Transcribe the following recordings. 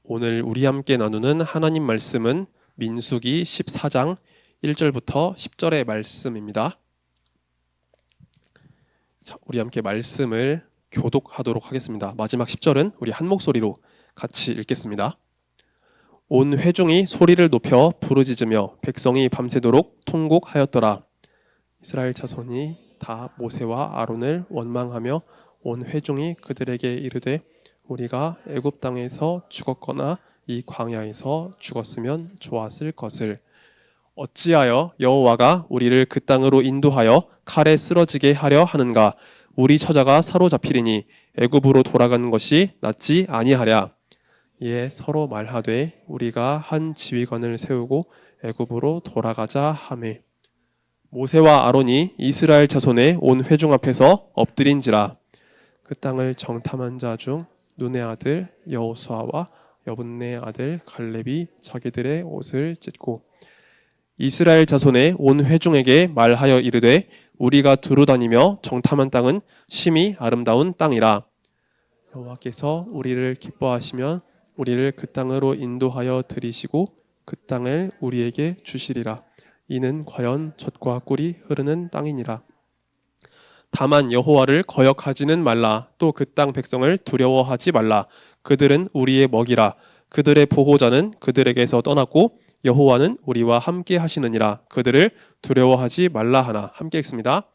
오늘 우리 함께 나누는 하나님 말씀은 민수기 14장 1절부터 10절의 말씀입니다. 우리 함께 말씀을 교독하도록 하겠습니다. 마지막 10절은 우리 한 목소리로 같이 읽겠습니다. 온 회중이 소리를 높여 부르짖으며 백성이 밤새도록 통곡하였더라. 이스라엘 자손이 다 모세와 아론을 원망하며 온 회중이 그들에게 이르되 우리가 애굽 땅에서 죽었거나 이 광야에서 죽었으면 좋았을 것을 어찌하여 여호와가 우리를 그 땅으로 인도하여 칼에 쓰러지게 하려 하는가. 우리 처자가 사로잡히리니 애굽으로 돌아가는 것이 낫지 아니하랴. 이에 서로 말하되 우리가 한 지휘관을 세우고 애굽으로 돌아가자 하매 모세와 아론이 이스라엘 자손의 온 회중 앞에서 엎드린지라. 그 땅을 정탐한 자 중 눈의 아들 여호수아와 여분네 아들 갈렙이 자기들의 옷을 찢고 이스라엘 자손의 온 회중에게 말하여 이르되 우리가 두루 다니며 정탐한 땅은 심히 아름다운 땅이라. 여호와께서 우리를 기뻐하시면 우리를 그 땅으로 인도하여 들이시고 그 땅을 우리에게 주시리라. 이는 과연 젖과 꿀이 흐르는 땅이니라. 다만 여호와를 거역하지는 말라. 또 그 땅 백성을 두려워하지 말라. 그들은 우리의 먹이라. 그들의 보호자는 그들에게서 떠났고 여호와는 우리와 함께 하시느니라. 그들을 두려워하지 말라 하나. 함께 읽습니다.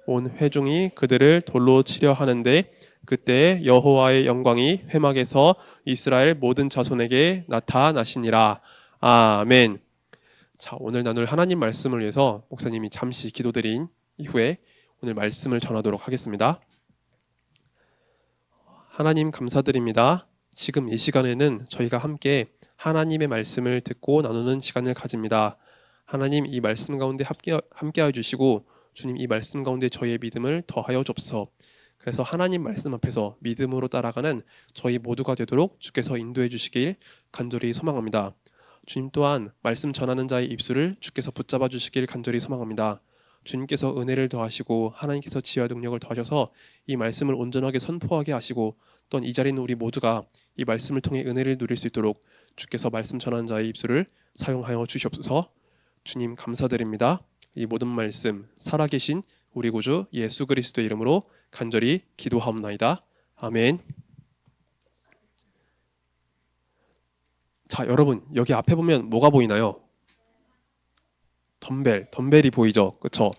온 회중이 그들을 돌로 치려 하는데 그때 여호와의 영광이 회막에서 이스라엘 모든 자손에게 나타나시니라. 아멘. 오늘 나눌 하나님 말씀을 위해서 목사님이 잠시 기도드린 이후에 오늘 말씀을 전하도록 하겠습니다. 하나님 감사드립니다. 지금 이 시간에는 저희가 함께 하나님의 말씀을 듣고 나누는 시간을 가집니다. 하나님 이 말씀 가운데 함께하여 주시고 주님 이 말씀 가운데 저희의 믿음을 더하여 줍소. 그래서 하나님 말씀 앞에서 믿음으로 따라가는 저희 모두가 되도록 주께서 인도해 주시길 간절히 소망합니다. 주님 또한 말씀 전하는 자의 입술을 주께서 붙잡아 주시길 간절히 소망합니다. 주님께서 은혜를 더하시고 하나님께서 지혜와 능력을 더하셔서 이 말씀을 온전하게 선포하게 하시고 또한 이 자리에 있는 우리 모두가 이 말씀을 통해 은혜를 누릴 수 있도록 주께서 말씀 전하는 자의 입술을 사용하여 주시옵소서. 주님 감사드립니다. 이 모든 말씀 살아계신 우리 구주 예수 그리스도의 이름으로 간절히 기도하옵나이다. 아멘. 자, 여러분 여기 앞에 보면 뭐가 보이나요? 덤벨이 보이죠? 그렇죠?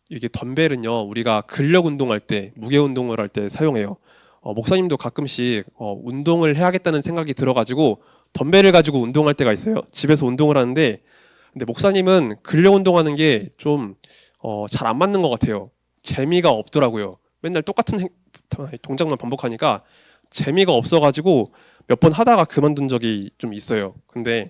이게 덤벨은요 우리가 근력 운동할 때, 무게 운동을 할 때 사용해요. 목사님도 가끔씩 운동을 해야겠다는 생각이 들어가지고 덤벨을 가지고 운동할 때가 있어요. 집에서 운동을 하는데 근데 목사님은 근력 운동하는 게 좀 잘 안 맞는 것 같아요. 재미가 없더라고요. 맨날 똑같은 동작만 반복하니까 재미가 없어가지고 몇 번 하다가 그만둔 적이 좀 있어요. 근데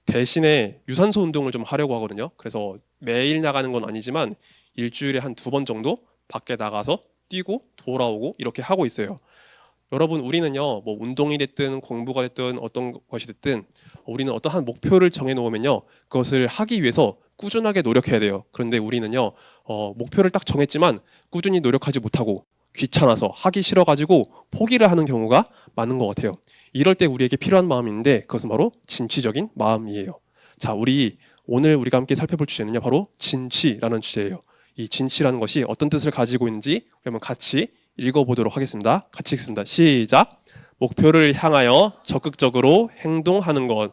대신에 유산소 운동을 좀 하려고 하거든요. 그래서 매일 나가는 건 아니지만 일주일에 한 2번 정도 밖에 나가서 뛰고 돌아오고 이렇게 하고 있어요. 여러분 우리는요 뭐 운동이 됐든 공부가 됐든 어떤 것이 됐든 우리는 어떤 한 목표를 정해 놓으면요 그것을 하기 위해서 꾸준하게 노력해야 돼요. 그런데 우리는요 목표를 딱 정했지만 꾸준히 노력하지 못하고 귀찮아서 하기 싫어가지고 포기를 하는 경우가 많은 것 같아요. 이럴 때 우리에게 필요한 마음이 있는데 그것은 바로 진취적인 마음이에요. 자, 오늘 우리가 함께 살펴볼 주제는요 바로 진취라는 주제예요. 이 진취라는 것이 어떤 뜻을 가지고 있는지 그러면 같이 읽어보도록 하겠습니다. 같이 읽습니다. 시작. 목표를 향하여 적극적으로 행동하는 것.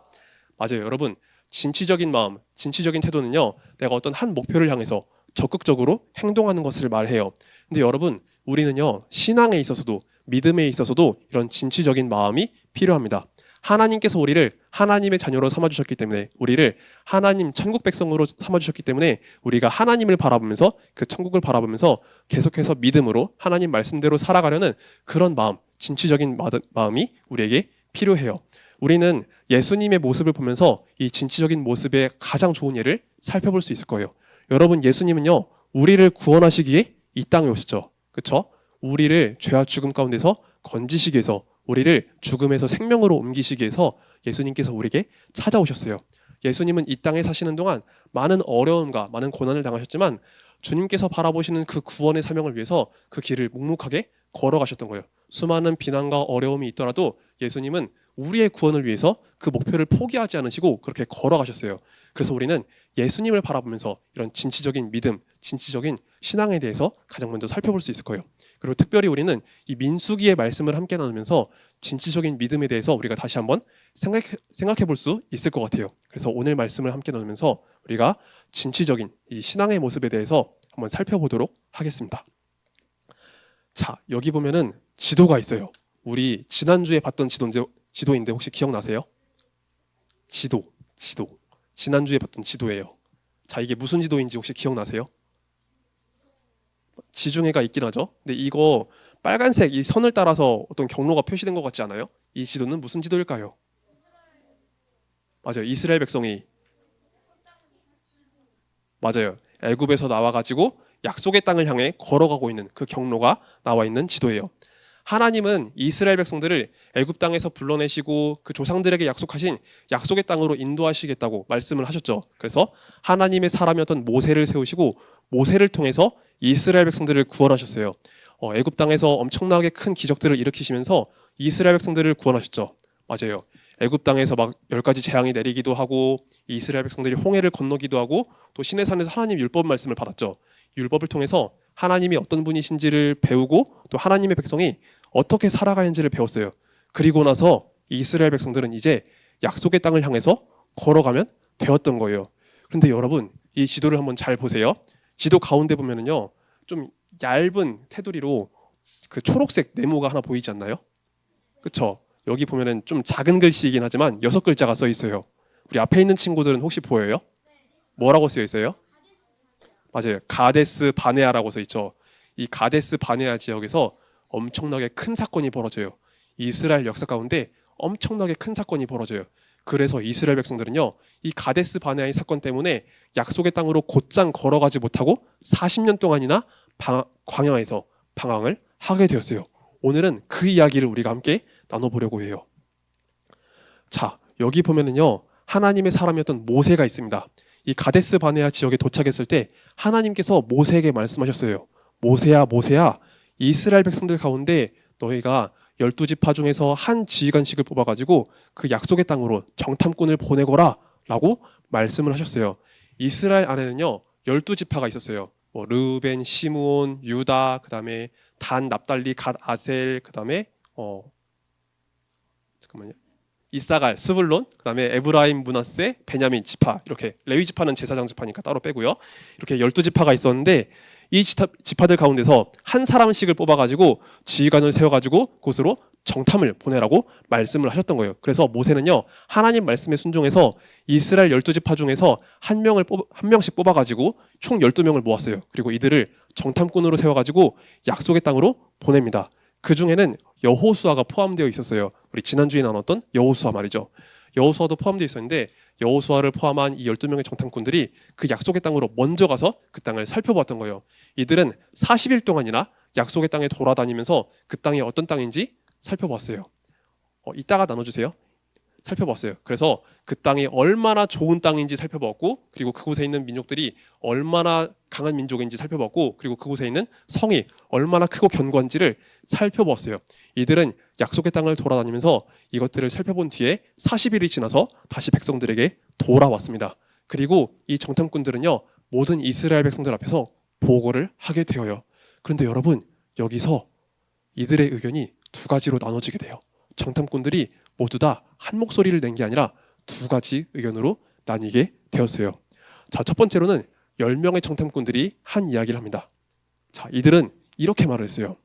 맞아요, 여러분. 진취적인 마음, 진취적인 태도는요 내가 어떤 한 목표를 향해서 적극적으로 행동하는 것을 말해요. 근데 여러분 우리는요 신앙에 있어서도 믿음에 있어서도 이런 진취적인 마음이 필요합니다. 하나님께서 우리를 하나님의 자녀로 삼아주셨기 때문에 우리를 하나님 천국 백성으로 삼아주셨기 때문에 우리가 하나님을 바라보면서 그 천국을 바라보면서 계속해서 믿음으로 하나님 말씀대로 살아가려는 그런 마음, 진취적인 마음이 우리에게 필요해요. 우리는 예수님의 모습을 보면서 이 진취적인 모습의 가장 좋은 예를 살펴볼 수 있을 거예요. 여러분 예수님은요 우리를 구원하시기 위해 이 땅에 오셨죠. 그렇죠? 우리를 죄와 죽음 가운데서 건지시기 위해서 우리를 죽음에서 생명으로 옮기시기 위해서 예수님께서 우리에게 찾아오셨어요. 예수님은 이 땅에 사시는 동안 많은 어려움과 많은 고난을 당하셨지만 주님께서 바라보시는 그 구원의 사명을 위해서 그 길을 묵묵하게 걸어가셨던 거예요. 수많은 비난과 어려움이 있더라도 예수님은 우리의 구원을 위해서 그 목표를 포기하지 않으시고 그렇게 걸어가셨어요. 그래서 우리는 예수님을 바라보면서 이런 진취적인 믿음, 진취적인 신앙에 대해서 가장 먼저 살펴볼 수 있을 거예요. 그리고 특별히 우리는 이 민수기의 말씀을 함께 나누면서 진취적인 믿음에 대해서 우리가 다시 한번 생각해 볼 수 있을 것 같아요. 그래서 오늘 말씀을 함께 나누면서 우리가 진취적인 이 신앙의 모습에 대해서 한번 살펴보도록 하겠습니다. 자, 여기 보면은 지도가 있어요. 우리 지난주에 봤던 지도인데 혹시 기억나세요? 지도. 지난주에 봤던 지도예요. 자, 이게 무슨 지도인지 혹시 기억나세요? 지중해가 있긴 하죠. 근데 이거 빨간색 이 선을 따라서 어떤 경로가 표시된 것 같지 않아요? 이 지도는 무슨 지도일까요? 맞아요. 이스라엘 백성이 맞아요. 애굽에서 나와가지고 약속의 땅을 향해 걸어가고 있는 그 경로가 나와 있는 지도예요. 하나님은 이스라엘 백성들을 애굽 땅에서 불러내시고 그 조상들에게 약속하신 약속의 땅으로 인도하시겠다고 말씀을 하셨죠. 그래서 하나님의 사람이었던 모세를 세우시고 모세를 통해서 이스라엘 백성들을 구원하셨어요. 애굽 땅에서 엄청나게 큰 기적들을 일으키시면서 이스라엘 백성들을 구원하셨죠. 맞아요. 애굽 땅에서 막 10가지 재앙이 내리기도 하고 이스라엘 백성들이 홍해를 건너기도 하고 또 시내산에서 하나님 율법 말씀을 받았죠. 율법을 통해서 하나님이 어떤 분이신지를 배우고 또 하나님의 백성이 어떻게 살아가는지를 배웠어요. 그리고 나서 이스라엘 백성들은 이제 약속의 땅을 향해서 걸어가면 되었던 거예요. 그런데 여러분 이 지도를 한번 잘 보세요. 지도 가운데 보면은요 좀 얇은 테두리로 그 초록색 네모가 하나 보이지 않나요? 그렇죠? 여기 보면은 좀 작은 글씨이긴 하지만 6글자가 써 있어요. 우리 앞에 있는 친구들은 혹시 보여요? 뭐라고 쓰여 있어요? 맞아요. 가데스 바네아라고 써 있죠. 이 가데스 바네아 지역에서 엄청나게 큰 사건이 벌어져요. 이스라엘 역사 가운데 엄청나게 큰 사건이 벌어져요. 그래서 이스라엘 백성들은요, 이 가데스 바네아의 사건 때문에 약속의 땅으로 곧장 걸어가지 못하고 40년 동안이나 광야에서 방황을 하게 되었어요. 오늘은 그 이야기를 우리가 함께 나눠보려고 해요. 자, 여기 보면은요, 하나님의 사람이었던 모세가 있습니다. 이 가데스 바네아 지역에 도착했을 때 하나님께서 모세에게 말씀하셨어요. 모세야, 모세야, 이스라엘 백성들 가운데 너희가 12지파 중에서 한 지휘관씩을 뽑아가지고 그 약속의 땅으로 정탐꾼을 보내거라 라고 말씀을 하셨어요. 이스라엘 안에는요 12지파가 있었어요. 뭐 르우벤, 시므온, 유다, 그 다음에 단, 납달리, 갓, 아셀, 그 다음에 잠깐만요. 이사갈, 스불론, 그다음에 에브라임, 므낫세, 베냐민 지파, 이렇게 레위 지파는 제사장 지파니까 따로 빼고요. 이렇게 12지파가 있었는데 이 지파들 가운데서 한 사람씩을 뽑아가지고 지휘관을 세워가지고 그곳으로 정탐을 보내라고 말씀을 하셨던 거예요. 그래서 모세는요 하나님 말씀에 순종해서 이스라엘 12지파 중에서 한 명씩 뽑아가지고 총 12명을 모았어요. 그리고 이들을 정탐꾼으로 세워가지고 약속의 땅으로 보냅니다. 그 중에는 여호수아가 포함되어 있었어요. 우리 지난주에 나눴던 여호수아 말이죠. 여호수아도 포함되어 있었는데 여호수아를 포함한 이 12명의 정탐꾼들이 그 약속의 땅으로 먼저 가서 그 땅을 살펴보았던 거예요. 이들은 40일 동안이나 약속의 땅에 돌아다니면서 그 땅이 어떤 땅인지 살펴보았어요. 이따가 나눠주세요. 살펴봤어요. 그래서 그 땅이 얼마나 좋은 땅인지 살펴봤고, 그리고 그곳에 있는 민족들이 얼마나 강한 민족인지 살펴봤고, 그리고 그곳에 있는 성이 얼마나 크고 견고한지를 살펴봤어요. 이들은 약속의 땅을 돌아다니면서 이것들을 살펴본 뒤에 40일이 지나서 다시 백성들에게 돌아왔습니다. 그리고 이 정탐꾼들은요 모든 이스라엘 백성들 앞에서 보고를 하게 되어요. 그런데 여러분 여기서 이들의 의견이 두 가지로 나눠지게 돼요. 정탐꾼들이 모두 다 한 목소리를 낸 게 아니라 두 가지 의견으로 나뉘게 되었어요. 자, 첫 번째로는 10명의 정탐꾼들이 한 이야기를 합니다. 자, 이들은 이렇게 말을 했어요.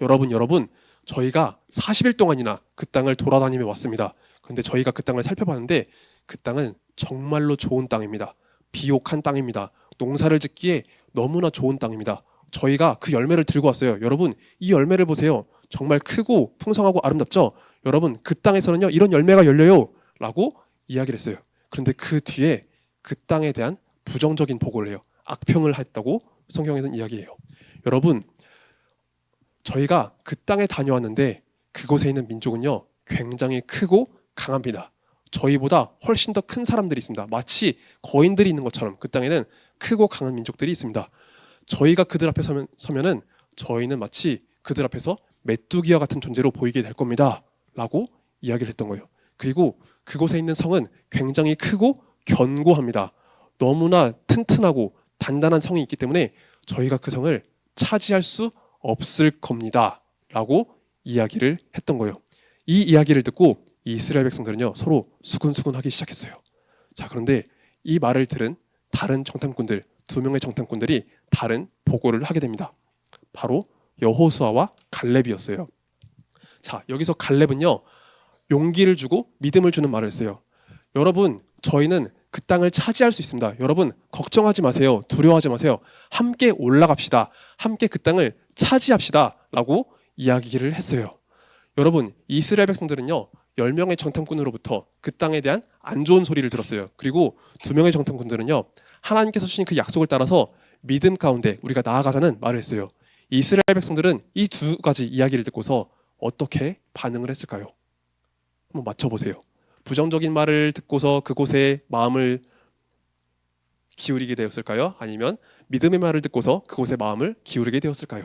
여러분, 저희가 40일 동안이나 그 땅을 돌아다니며 왔습니다. 그런데 저희가 그 땅을 살펴봤는데 그 땅은 정말로 좋은 땅입니다. 비옥한 땅입니다. 농사를 짓기에 너무나 좋은 땅입니다. 저희가 그 열매를 들고 왔어요. 여러분, 이 열매를 보세요. 정말 크고 풍성하고 아름답죠? 여러분, 그 땅에서는요 이런 열매가 열려요 라고 이야기를 했어요. 그런데 그 뒤에 그 땅에 대한 부정적인 보고를 해요. 악평을 했다고 성경에는 이야기해요. 여러분, 저희가 그 땅에 다녀왔는데 그곳에 있는 민족은요 굉장히 크고 강합니다. 저희보다 훨씬 더 큰 사람들이 있습니다. 마치 거인들이 있는 것처럼 그 땅에는 크고 강한 민족들이 있습니다. 저희가 그들 앞에 서면은 저희는 마치 그들 앞에서 메뚜기와 같은 존재로 보이게 될 겁니다 라고 이야기를 했던 거예요. 그리고 그곳에 있는 성은 굉장히 크고 견고합니다. 너무나 튼튼하고 단단한 성이 있기 때문에 저희가 그 성을 차지할 수 없을 겁니다 라고 이야기를 했던 거예요. 이 이야기를 듣고 이스라엘 백성들은요 서로 수근수근하기 시작했어요. 자, 그런데 이 말을 들은 다른 정탐꾼들, 2명의 정탐꾼들이 다른 보고를 하게 됩니다. 바로 여호수아와 갈렙이었어요. 자, 여기서 갈렙은요 용기를 주고 믿음을 주는 말을 했어요. 여러분, 저희는 그 땅을 차지할 수 있습니다. 여러분, 걱정하지 마세요. 두려워하지 마세요. 함께 올라갑시다. 함께 그 땅을 차지합시다 라고 이야기를 했어요. 여러분, 이스라엘 백성들은요 10명의 정탐꾼으로부터 그 땅에 대한 안 좋은 소리를 들었어요. 그리고 2명의 정탐꾼들은요 하나님께서 주신 그 약속을 따라서 믿음 가운데 우리가 나아가자는 말을 했어요. 이스라엘 백성들은 이 2가지 이야기를 듣고서 어떻게 반응을 했을까요? 한번 맞춰보세요. 부정적인 말을 듣고서 그곳에 마음을 기울이게 되었을까요? 아니면 믿음의 말을 듣고서 그곳에 마음을 기울이게 되었을까요?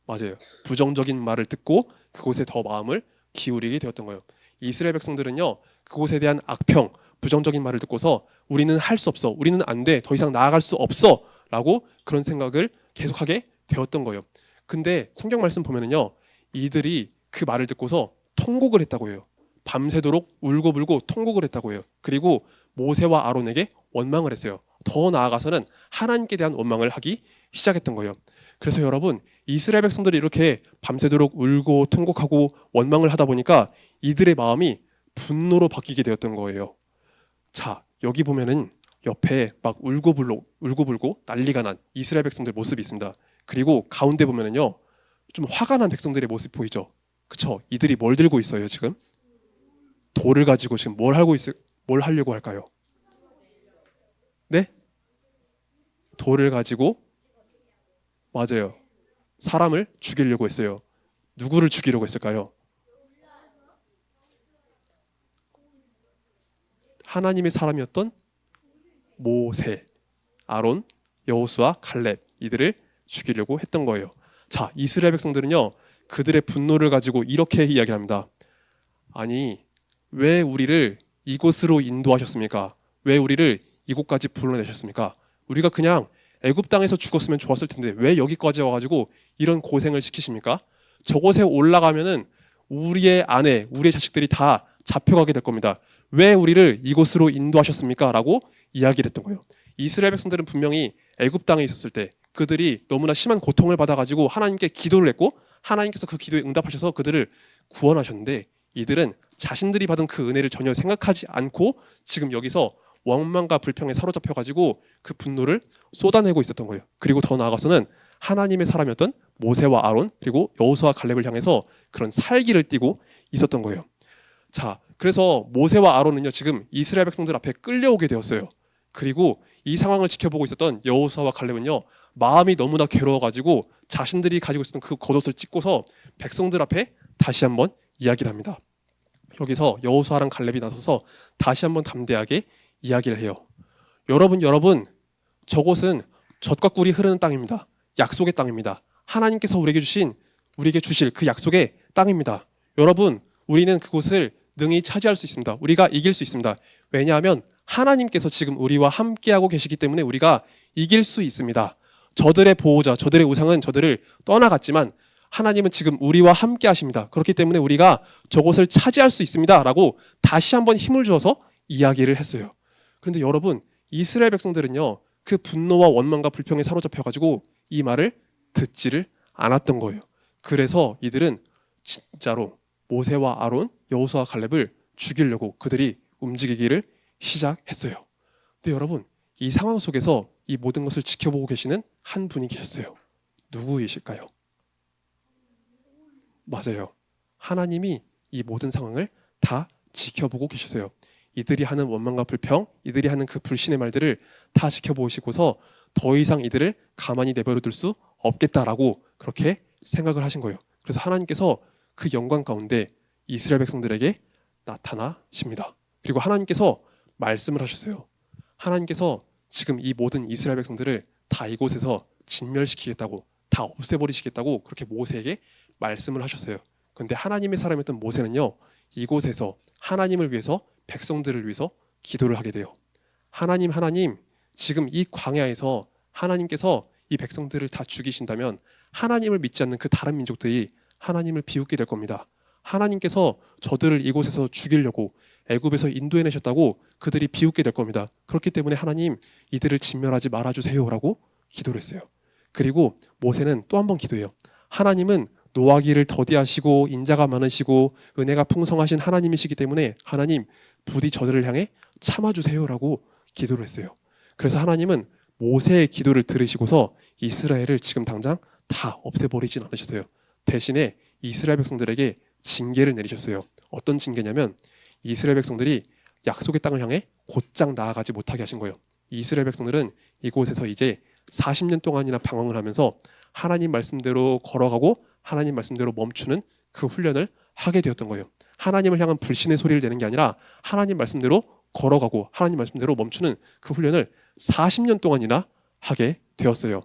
맞아요. 부정적인 말을 듣고 그곳에 더 마음을 기울이게 되었던 거예요. 이스라엘 백성들은요 그곳에 대한 악평, 부정적인 말을 듣고서 우리는 할 수 없어, 우리는 안 돼, 더 이상 나아갈 수 없어 라고 그런 생각을 계속하게 되었던 거예요. 근데 성경 말씀 보면은요 이들이 그 말을 듣고서 통곡을 했다고 해요. 밤새도록 울고불고 통곡을 했다고 해요. 그리고 모세와 아론에게 원망을 했어요. 더 나아가서는 하나님께 대한 원망을 하기 시작했던 거예요. 그래서 여러분, 이스라엘 백성들이 이렇게 밤새도록 울고 통곡하고 원망을 하다 보니까 이들의 마음이 분노로 바뀌게 되었던 거예요. 자, 여기 보면은 옆에 막 울고불고 난리가 난 이스라엘 백성들 모습이 있습니다. 그리고 가운데 보면은요 좀 화가 난 백성들의 모습 보이죠? 그쵸? 이들이 뭘 들고 있어요 지금? 돌을 가지고 지금 뭘 하려고 할까요? 네? 돌을 가지고, 맞아요, 사람을 죽이려고 했어요. 누구를 죽이려고 했을까요? 하나님의 사람이었던 모세, 아론, 여호수아, 갈렙, 이들을 죽이려고 했던 거예요. 자, 이스라엘 백성들은요 그들의 분노를 가지고 이렇게 이야기합니다. 아니, 왜 우리를 이곳으로 인도하셨습니까? 왜 우리를 이곳까지 불러내셨습니까? 우리가 그냥 애굽 땅에서 죽었으면 좋았을 텐데 왜 여기까지 와가지고 이런 고생을 시키십니까? 저곳에 올라가면은 우리의 아내, 우리의 자식들이 다 잡혀가게 될 겁니다. 왜 우리를 이곳으로 인도하셨습니까? 라고 이야기를 했던 거예요. 이스라엘 백성들은 분명히 애굽 땅에 있었을 때 그들이 너무나 심한 고통을 받아가지고 하나님께 기도를 했고 하나님께서 그 기도에 응답하셔서 그들을 구원하셨는데 이들은 자신들이 받은 그 은혜를 전혀 생각하지 않고 지금 여기서 원망과 불평에 사로잡혀가지고 그 분노를 쏟아내고 있었던 거예요. 그리고 더 나아가서는 하나님의 사람이었던 모세와 아론 그리고 여호수아 갈렙을 향해서 그런 살기를 띠고 있었던 거예요. 자, 그래서 모세와 아론은요 지금 이스라엘 백성들 앞에 끌려오게 되었어요. 그리고 이 상황을 지켜보고 있었던 여호수아와 갈렙은요 마음이 너무나 괴로워가지고 자신들이 가지고 있었던 그 겉옷을 찢고서 백성들 앞에 다시 한번 이야기를 합니다. 여기서 여호수아랑 갈렙이 나서서 다시 한번 담대하게 이야기를 해요. 여러분, 저곳은 젖과 꿀이 흐르는 땅입니다. 약속의 땅입니다. 하나님께서 우리에게 주실 그 약속의 땅입니다. 여러분, 우리는 그곳을 능히 차지할 수 있습니다. 우리가 이길 수 있습니다. 왜냐하면 하나님께서 지금 우리와 함께하고 계시기 때문에 우리가 이길 수 있습니다. 저들의 보호자, 저들의 우상은 저들을 떠나갔지만 하나님은 지금 우리와 함께 하십니다. 그렇기 때문에 우리가 저곳을 차지할 수 있습니다. 라고 다시 한번 힘을 주어서 이야기를 했어요. 그런데 여러분, 이스라엘 백성들은요 그 분노와 원망과 불평에 사로잡혀가지고 이 말을 듣지를 않았던 거예요. 그래서 이들은 진짜로 모세와 아론, 여호수아 갈렙을 죽이려고 그들이 움직이기를 시작했어요. 근데 여러분, 이 상황 속에서 이 모든 것을 지켜보고 계시는 한 분이 계셨어요. 누구이실까요? 맞아요. 하나님이 이 모든 상황을 다 지켜보고 계셨어요. 이들이 하는 원망과 불평, 이들이 하는 그 불신의 말들을 다 지켜보시고서 더 이상 이들을 가만히 내버려 둘 수 없겠다라고 그렇게 생각을 하신 거예요. 그래서 하나님께서 그 영광 가운데 이스라엘 백성들에게 나타나십니다. 그리고 하나님께서 말씀을 하셨어요. 하나님께서 지금 이 모든 이스라엘 백성들을 다 이곳에서 진멸시키겠다고, 다 없애버리시겠다고 그렇게 모세에게 말씀을 하셨어요. 그런데 하나님의 사람이었던 모세는요, 이곳에서 하나님을 위해서 백성들을 위해서 기도를 하게 돼요. 하나님, 지금 이 광야에서 하나님께서 이 백성들을 다 죽이신다면 하나님을 믿지 않는 그 다른 민족들이 하나님을 비웃게 될 겁니다. 하나님께서 저들을 이곳에서 죽이려고 애굽에서 인도해내셨다고 그들이 비웃게 될 겁니다. 그렇기 때문에 하나님, 이들을 진멸하지 말아주세요라고 기도를 했어요. 그리고 모세는 또 한 번 기도해요. 하나님은 노하기를 더디하시고 인자가 많으시고 은혜가 풍성하신 하나님이시기 때문에 하나님, 부디 저들을 향해 참아주세요라고 기도를 했어요. 그래서 하나님은 모세의 기도를 들으시고서 이스라엘을 지금 당장 다 없애버리진 않으셨어요. 대신에 이스라엘 백성들에게 징계를 내리셨어요. 어떤 징계냐면 이스라엘 백성들이 약속의 땅을 향해 곧장 나아가지 못하게 하신 거예요. 이스라엘 백성들은 이곳에서 이제 40년 동안이나 방황을 하면서 하나님 말씀대로 걸어가고 하나님 말씀대로 멈추는 그 훈련을 하게 되었던 거예요. 하나님을 향한 불신의 소리를 내는 게 아니라 하나님 말씀대로 걸어가고 하나님 말씀대로 멈추는 그 훈련을 40년 동안이나 하게 되었어요.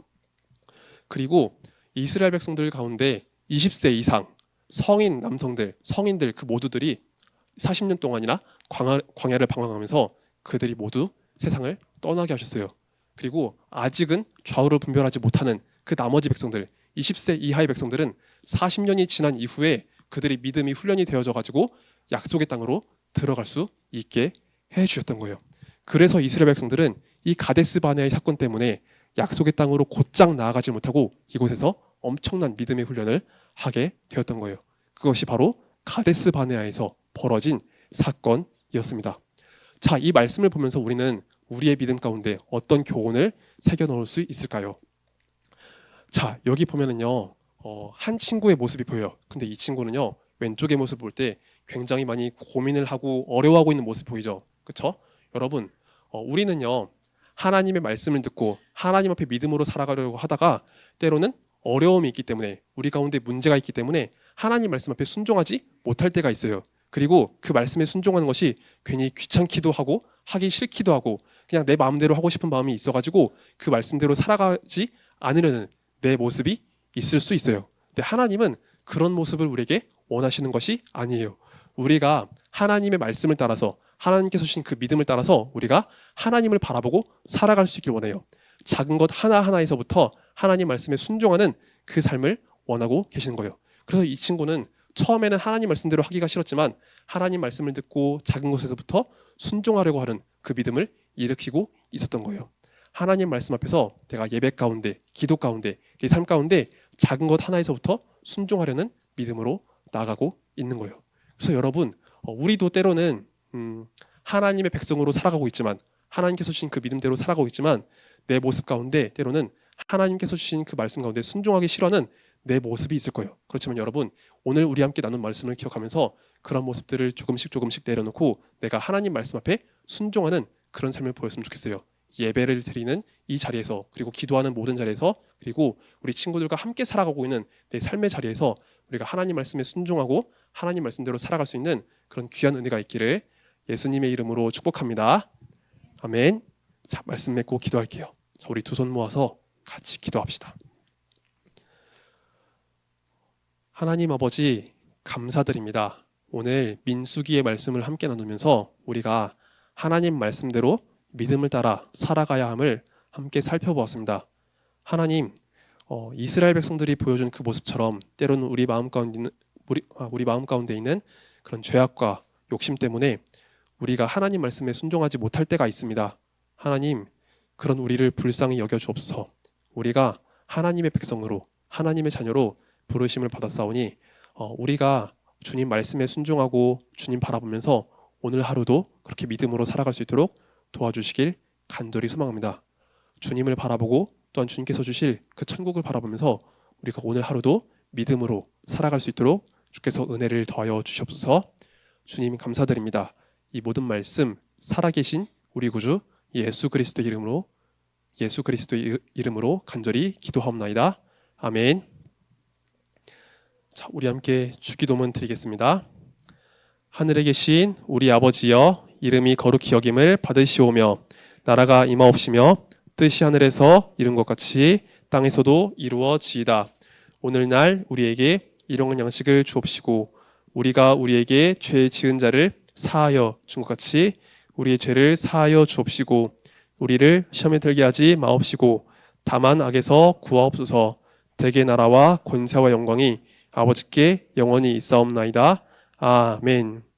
그리고 이스라엘 백성들 가운데 20세 이상 성인 남성들, 성인들 그 모두들이 40년 동안이나 광야를 방황하면서 그들이 모두 세상을 떠나게 하셨어요. 그리고 아직은 좌우를 분별하지 못하는 그 나머지 백성들, 20세 이하의 백성들은 40년이 지난 이후에 그들이 믿음이 훈련이 되어져 가지고 약속의 땅으로 들어갈 수 있게 해주셨던 거예요. 그래서 이스라엘 백성들은 이 가데스 바네아의 사건 때문에 약속의 땅으로 곧장 나아가지 못하고 이곳에서 엄청난 믿음의 훈련을 하게 되었던 거예요. 그것이 바로 가데스 바네아에서 벌어진 사건이었습니다. 자, 이 말씀을 보면서 우리는 우리의 믿음 가운데 어떤 교훈을 새겨 넣을 수 있을까요? 자, 여기 보면은요, 한 친구의 모습이 보여요. 근데 이 친구는요, 왼쪽의 모습 볼 때 굉장히 많이 고민을 하고 어려워하고 있는 모습 보이죠? 그렇죠? 여러분, 우리는요, 하나님의 말씀을 듣고 하나님 앞에 믿음으로 살아가려고 하다가 때로는 어려움이 있기 때문에 우리 가운데 문제가 있기 때문에 하나님 말씀 앞에 순종하지 못할 때가 있어요. 그리고 그 말씀에 순종하는 것이 괜히 귀찮기도 하고 하기 싫기도 하고 그냥 내 마음대로 하고 싶은 마음이 있어가지고 그 말씀대로 살아가지 않으려는 내 모습이 있을 수 있어요. 근데 하나님은 그런 모습을 우리에게 원하시는 것이 아니에요. 우리가 하나님의 말씀을 따라서 하나님께서 주신 그 믿음을 따라서 우리가 하나님을 바라보고 살아갈 수 있길 원해요. 작은 것 하나하나에서부터 하나님 말씀에 순종하는 그 삶을 원하고 계시는 거예요. 그래서 이 친구는 처음에는 하나님 말씀대로 하기가 싫었지만 하나님 말씀을 듣고 작은 것에서부터 순종하려고 하는 그 믿음을 일으키고 있었던 거예요. 하나님 말씀 앞에서 내가 예배 가운데, 기도 가운데, 이 삶 가운데 작은 것 하나에서부터 순종하려는 믿음으로 나아가고 있는 거예요. 그래서 여러분, 우리도 때로는 하나님의 백성으로 살아가고 있지만 하나님께서 주신 그 믿음대로 살아가고 있지만 내 모습 가운데 때로는 하나님께서 주신 그 말씀 가운데 순종하기 싫어하는 내 모습이 있을 거예요. 그렇지만 여러분, 오늘 우리 함께 나눈 말씀을 기억하면서 그런 모습들을 조금씩 내려놓고 내가 하나님 말씀 앞에 순종하는 그런 삶을 보였으면 좋겠어요. 예배를 드리는 이 자리에서, 그리고 기도하는 모든 자리에서, 그리고 우리 친구들과 함께 살아가고 있는 내 삶의 자리에서 우리가 하나님 말씀에 순종하고 하나님 말씀대로 살아갈 수 있는 그런 귀한 은혜가 있기를 예수님의 이름으로 축복합니다. 아멘. 자, 말씀 맺고 기도할게요. 자, 우리 두 손 모아서 같이 기도합시다. 하나님 아버지, 감사드립니다. 오늘 민수기의 말씀을 함께 나누면서 우리가 하나님 말씀대로 믿음을 따라 살아가야 함을 함께 살펴보았습니다. 하나님, 이스라엘 백성들이 보여준 그 모습처럼 때로는 우리 마음 가운데 있는 그런 죄악과 욕심 때문에 우리가 하나님 말씀에 순종하지 못할 때가 있습니다. 하나님, 그런 우리를 불쌍히 여겨주옵소서. 우리가 하나님의 백성으로, 하나님의 자녀로 부르심을 받았사오니 우리가 주님 말씀에 순종하고 주님 바라보면서 오늘 하루도 그렇게 믿음으로 살아갈 수 있도록 도와주시길 간절히 소망합니다. 주님을 바라보고 또한 주님께서 주실 그 천국을 바라보면서 우리가 오늘 하루도 믿음으로 살아갈 수 있도록 주께서 은혜를 더하여 주시옵소서. 주님 감사드립니다. 이 모든 말씀 살아계신 우리 구주 예수 그리스도의 이름으로 간절히 기도하옵나이다. 아멘. 자, 우리 함께 주기도문 드리겠습니다. 하늘에 계신 우리 아버지여, 이름이 거룩히 여김을 받으시오며 나라가 임하옵시며 뜻이 하늘에서 이룬 것 같이 땅에서도 이루어지이다. 오늘날 우리에게 일용할 양식을 주옵시고 우리가 우리에게 죄 지은 자를 사하여 준 것 같이 우리의 죄를 사하여 주옵시고 우리를 시험에 들게 하지 마옵시고 다만 악에서 구하옵소서. 대개 나라와 권세와 영광이 아버지께 영원히 있사옵나이다. 아멘.